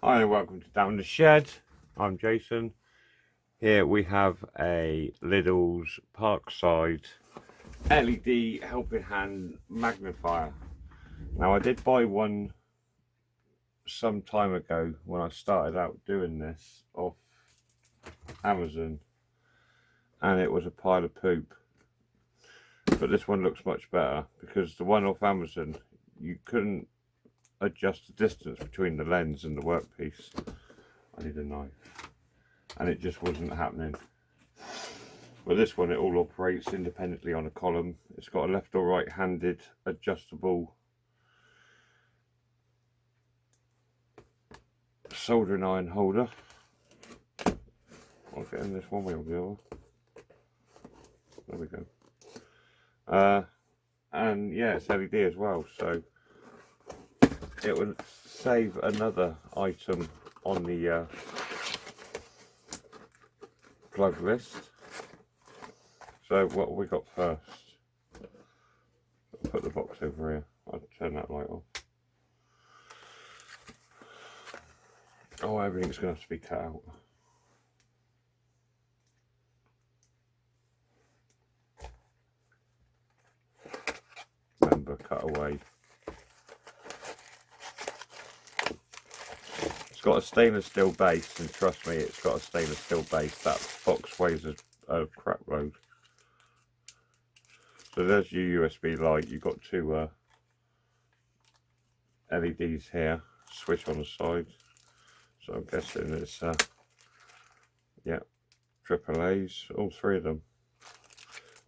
Hi and welcome to Down the Shed. I'm Jason. Here we have a Lidl's Parkside LED helping hand magnifier. Now I did buy one some time ago when I started out doing this off Amazon, and it was a pile of poop. But this one looks much better because the one off Amazon, you couldn't adjust the distance between the lens and the workpiece. I need a knife. And it just wasn't happening. But this one, it all operates independently on a column. It's got a left or right handed adjustable soldering iron holder. I'll get in this one way or the other. There we go. And yeah, it's LED as well, so it would save another item on the plug list. So what we got first? I'll put the box over here. I'll turn that light off. Oh, everything's going to have to be cut out. Remember, cut away. It's got a stainless steel base, and trust me, it's got a stainless steel base. That box weighs a crap load. So there's your USB light. You've got two LEDs here, switch on the side. So I'm guessing it's yeah, AAA's, all three of them.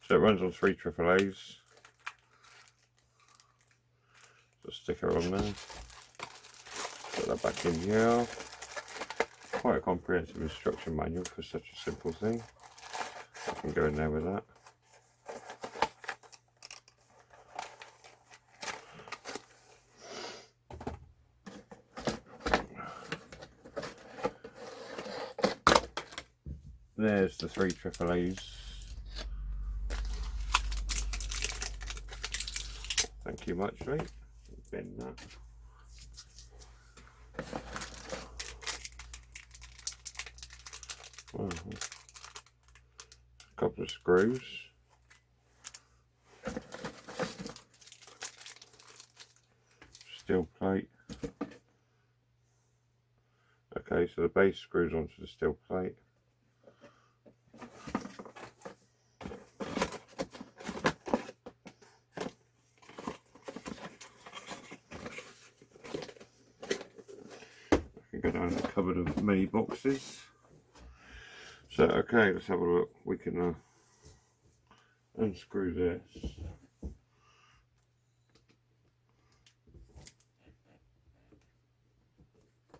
So it runs on 3 AAA's. So sticker on there. Put that back in here. Quite a comprehensive instruction manual for such a simple thing. I can go in there with that. There's the 3 AAA's. Thank you much, mate. Bend that. Oh, a couple of screws. Steel plate. Okay, so the base screws onto the steel plate. Go down the cupboard of many boxes. So okay, let's have a look. We can unscrew this.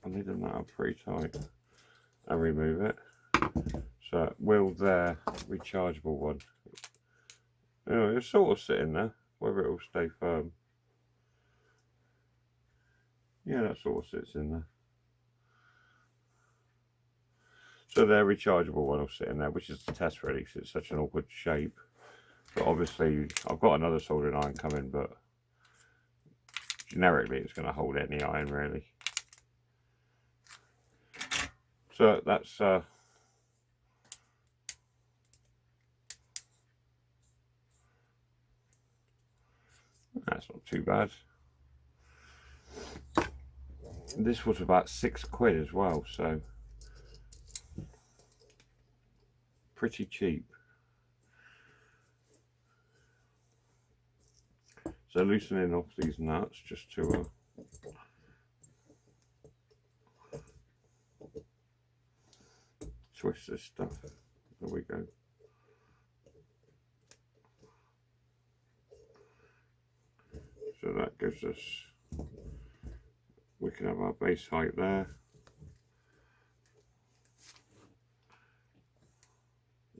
I need them that up pretty tight and remove it. So will there rechargeable one? You know, it's sort of sitting there, whether it will stay firm. Yeah, that sort of sits in there. So their rechargeable one will sit in there, which is the test really, because it's such an awkward shape. But obviously, I've got another soldering iron coming, but generically it's going to hold any iron really. So that's not too bad. This was about £6 as well, so pretty cheap. So loosening off these nuts just to twist this stuff. There we go. So that gives us, we can have our base height there.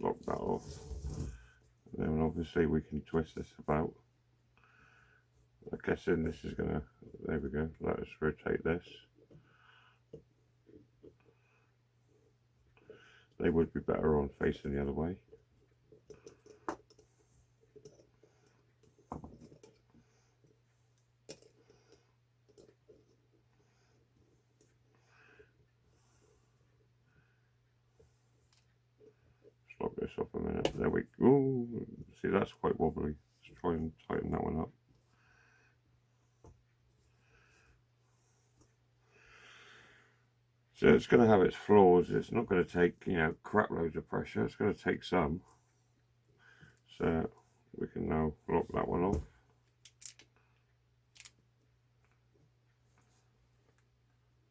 Lock that off. And then obviously we can twist this about. I'm guessing this is gonna, there we go, let us rotate this. They would be better on facing the other way. lock this up a minute. There we go. Ooh, see, that's quite wobbly. Let's try and tighten that one up. So it's going to have its flaws. It's not going to take, you know, crap loads of pressure. It's going to take some. So we can now lock that one off.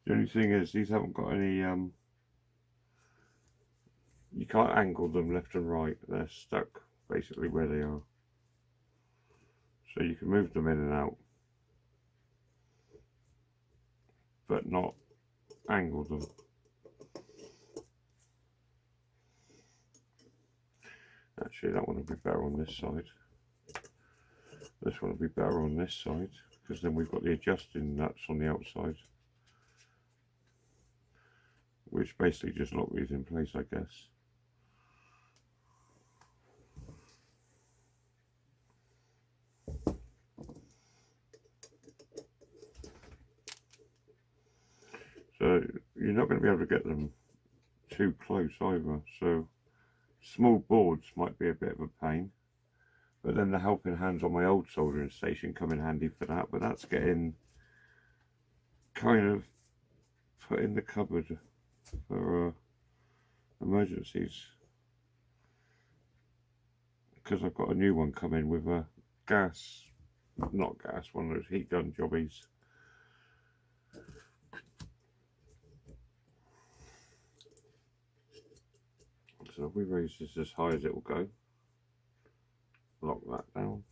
The only thing is, these haven't got any, you can't angle them left and right. They're stuck basically where they are. So you can move them in and out, but not angle them. Actually, that one will be better on this side. This one will be better on this side, because then we've got the adjusting nuts on the outside, which basically just lock these in place, I guess. So you're not going to be able to get them too close either, so small boards might be a bit of a pain, but then the helping hands on my old soldering station come in handy for that, but that's getting kind of put in the cupboard for emergencies, because I've got a new one coming with a gas, not gas, one of those heat gun jobbies. So if we raise this as high as it will go, lock that down.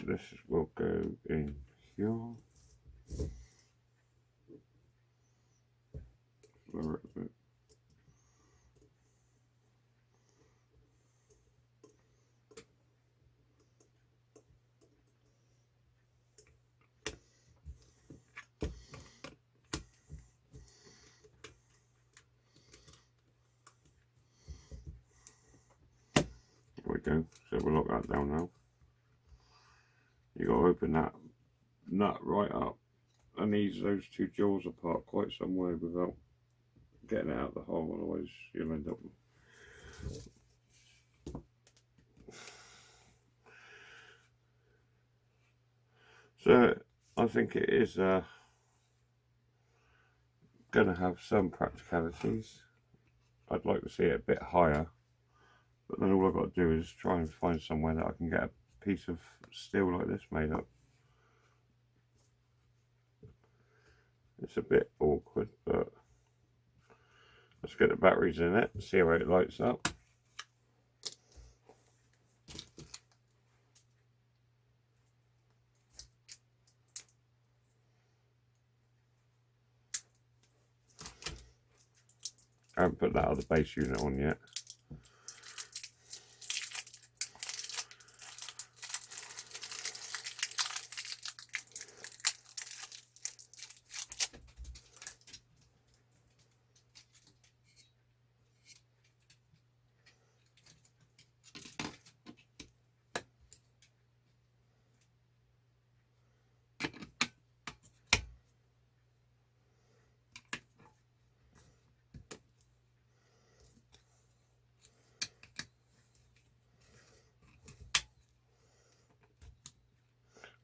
This will go in here. Lower it a bit. There we go. So we'll lock that down now. You got to open that nut right up and ease those two jaws apart quite some way without getting it out the hole, otherwise you'll end up. So I think it is going to have some practicalities. I'd like to see it a bit higher, but then all I've got to do is try and find somewhere that I can get a piece of steel like this made up. It's a bit awkward, but let's get the batteries in it and see how it lights up. I haven't put that other base unit on yet.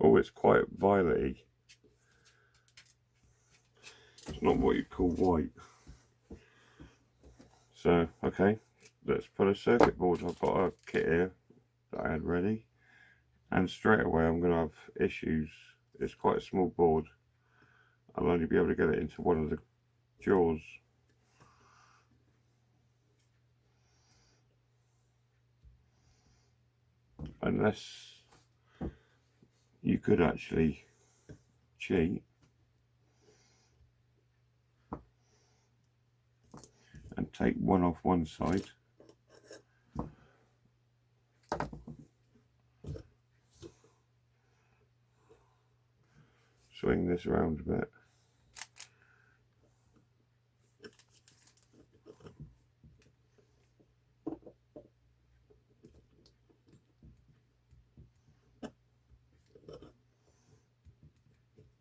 Oh, it's quite violet-y. It's not what you'd call white. So, okay, let's put a circuit board. I've got a kit here that I had ready, and straight away I'm going to have issues. It's quite a small board. I'll only be able to get it into one of the jaws. Unless you could actually cheat and take one off one side, swing this around a bit,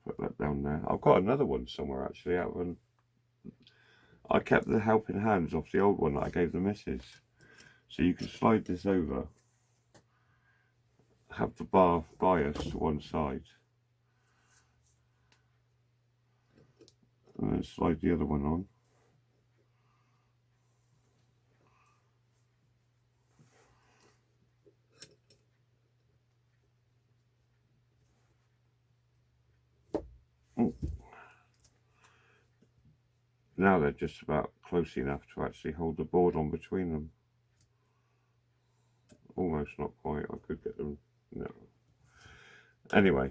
put that down there. I've got another one somewhere actually out, and I kept the helping hands off the old one that I gave the missus. So you can slide this over, have the bar bias to one side, and then slide the other one on. Now they're just about close enough to actually hold the board on between them. Almost, not quite. I could get them. No. Anyway,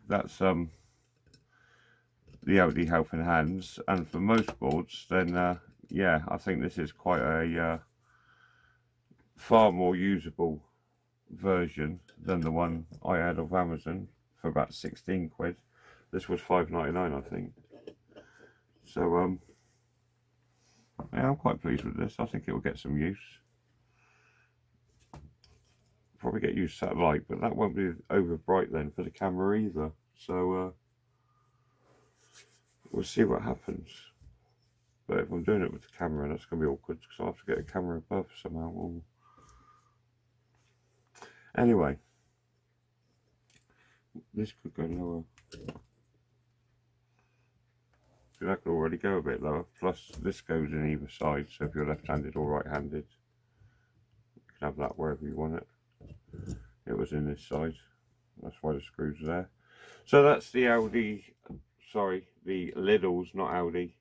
that's the LD helping hands, and for most boards, then yeah, I think this is quite a far more usable version than the one I had off Amazon for about 16 quid. This was £5.99, I think. So yeah, I'm quite pleased with this. I think it will get some use. Probably get used to that light, but that won't be over bright then for the camera either. So we'll see what happens. But if I'm doing it with the camera, that's going to be awkward because I have to get a camera above somehow. Ooh. Anyway, this could go lower. So that could already go a bit lower. Plus, this goes in either side, so if you're left-handed or right-handed, you can have that wherever you want it. It was in this side. That's why the screws are there. So that's the Audi. Sorry, the Lidl's, not Audi.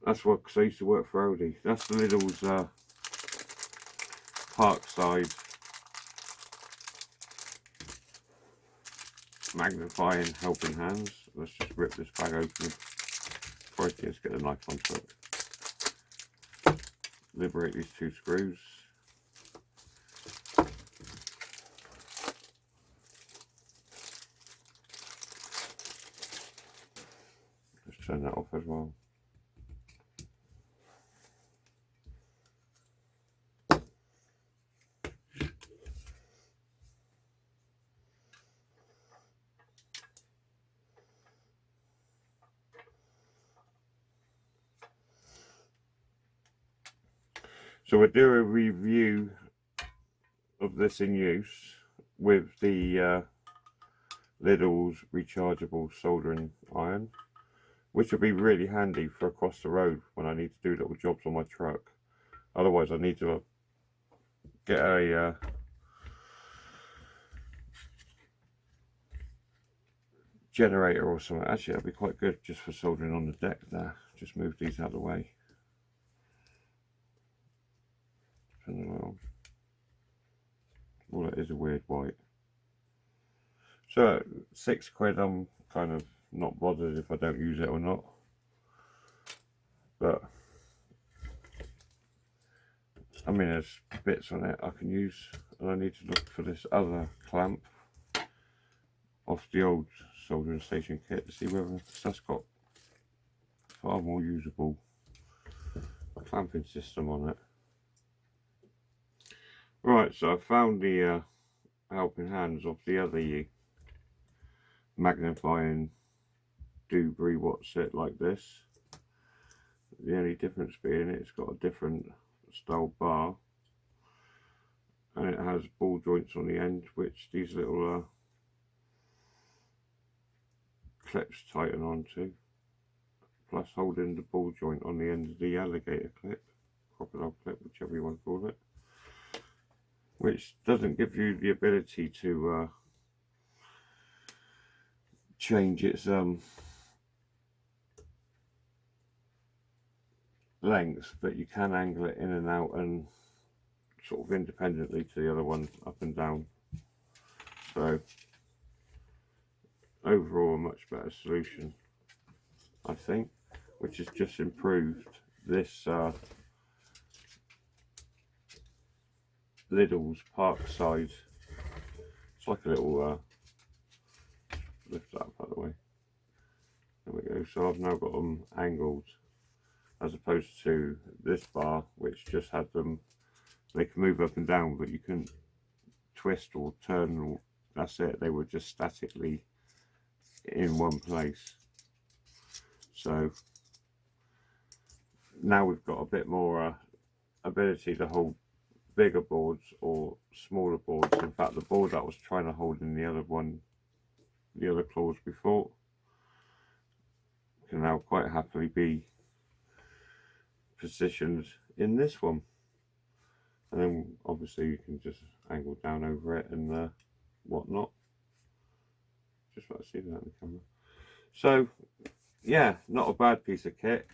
That's what, because I used to work for Audi. That's the Lidl's Parkside magnifying helping hands. Let's just rip this bag open. Crikey, let's get the knife onto it. Liberate these two screws. Let's turn that off as well. So we'll do a review of this in use with the Lidl's rechargeable soldering iron, which will be really handy for across the road when I need to do little jobs on my truck. Otherwise I need to get a generator or something. Actually, that'd be quite good just for soldering on the deck there. Just move these out of the way. Turn them on. Well, it is a weird white. So £6. I'm kind of not bothered if I don't use it or not. But I mean, there's bits on it I can use, and I need to look for this other clamp off the old soldering station kit to see whether that's got far more usable clamping system on it. Right, so I found the helping hands of the other magnifying Dubry what's it like this. The only difference being it's got a different style bar, and it has ball joints on the end, which these little clips tighten onto, plus holding the ball joint on the end of the alligator clip, crocodile clip, whichever you want to call it, which doesn't give you the ability to change its length, but you can angle it in and out and sort of independently to the other one, up and down. So overall a much better solution, I think, which has just improved this Lidl's Parkside. It's like a little lift that up out of the way. There we go. So I've now got them angled, as opposed to this bar, which just had them, they can move up and down, but you couldn't twist or turn, or that's it, they were just statically in one place. So now we've got a bit more ability to hold bigger boards or smaller boards. In fact, the board that I was trying to hold in the other claws before, can now quite happily be positioned in this one. And then obviously you can just angle down over it and whatnot. Just want to see that in the camera. So yeah, not a bad piece of kit.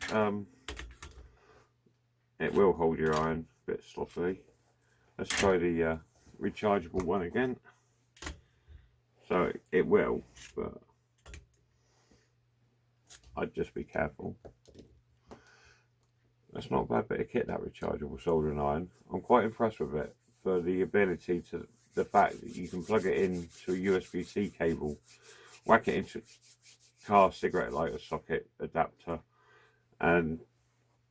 It will hold your iron a bit sloppily. Let's try the rechargeable one again. So it will, but I'd just be careful. That's not a bad bit of kit, that rechargeable soldering iron. I'm quite impressed with it for the ability to, the fact that you can plug it into a USB-C cable, whack it into car cigarette lighter socket adapter, and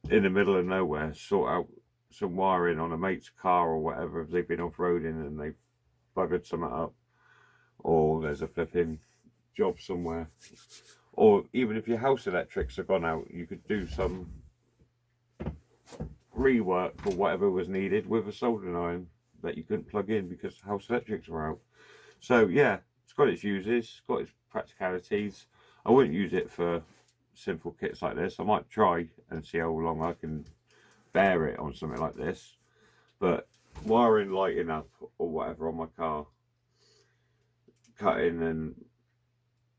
in the middle of nowhere sort out some wiring on a mate's car or whatever if they've been off-roading and they've buggered something up, or there's a flipping job somewhere, or even if your house electrics have gone out, you could do some rework or whatever was needed with a soldering iron that you couldn't plug in because house electrics were out. So yeah, it's got its uses, it's got its practicalities. I wouldn't use it for simple kits like this. I might try and see how long I can bear it on something like this, but wiring, lighting up or whatever on my car, cutting and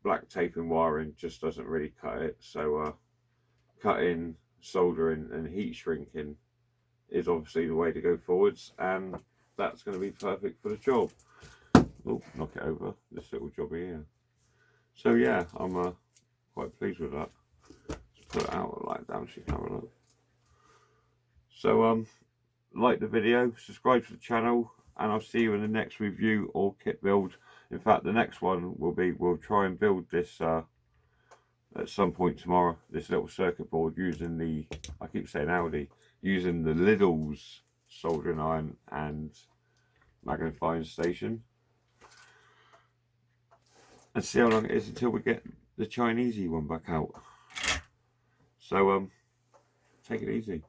black taping wiring just doesn't really cut it. So cutting, soldering and heat shrinking is obviously the way to go forwards, and that's going to be perfect for the job. Oh, knock it over, this little job here. So yeah, I'm quite pleased with that. Let's put it out like that so you can have a look. So like the video, subscribe to the channel, and I'll see you in the next review or kit build. In fact, the next one will be, we'll try and build this at some point tomorrow, this little circuit board using the, I keep saying Audi, using the Lidl's soldering iron and magnifying station, and see how long it is until we get the Chinesey one back out. So take it easy.